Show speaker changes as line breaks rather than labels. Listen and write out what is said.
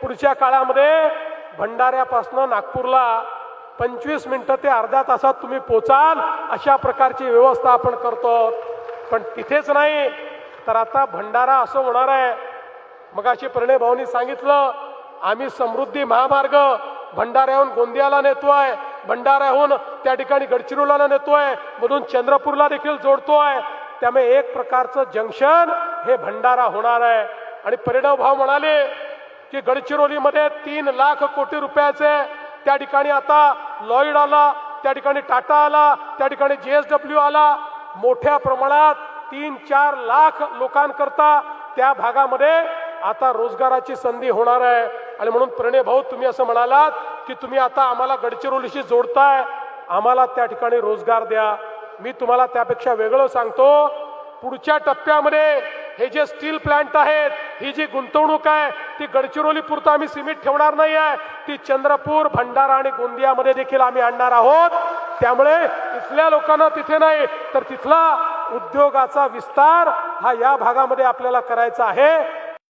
पुढच्या काळामध्ये भंडाऱ्यापासून नागपूरला 25 मिनिटं ते अर्ध्या तासात तुम्ही पोचाल अशा प्रकारची व्यवस्था आपण करतो। पण तिथेच नाही तर आता भंडारा असं होणार आहे, मगाशी प्रणय भाऊंनी सांगितलं आम्ही समृद्धी महामार्ग भंडाऱ्याहून गोंदियाला नेतोय, भंडाऱ्याहून त्या ठिकाणी गडचिरोलीला नेतोय, मधून चंद्रपूरला देखील जोडतोय। त्यामुळे एक प्रकारचं जंक्शन हे भंडारा होणार आहे। आणि प्रणय भाऊ म्हणाले की गडचिरोलीमध्ये 3 लाख कोटी रुपयाचे त्या ठिकाणी आता लॉईड आला, त्या ठिकाणी टाटा आला, त्या ठिकाणी JSW आला, मोठ्या प्रमाणात 3-4 लाख लोकांकरता त्या भागामध्ये आता रोजगाराची संधी होणार आहे। आणि म्हणून प्रणय भाऊ तुम्ही असं म्हणालात की तुम्ही आता आम्हाला गडचिरोलीशी जोडताय, आम्हाला त्या ठिकाणी रोजगार द्या। मी तुम्हाला त्यापेक्षा वेगळं सांगतो, पुढच्या टप्प्यामध्ये हे जे स्टील प्लांट आहेत, ही जी गुंतवणूक आहे ती गडचिरोली पुरता आम्ही सीमित ठेवणार नाही आहे, ती चंद्रपूर, भंडारा आणि गोंदियामध्ये देखील आम्ही आणणार आहोत। त्यामुळे इथल्या लोकांना तिथे नाही तर तिथला उद्योगाचा विस्तार हा या भागामध्ये आपल्याला करायचा आहे।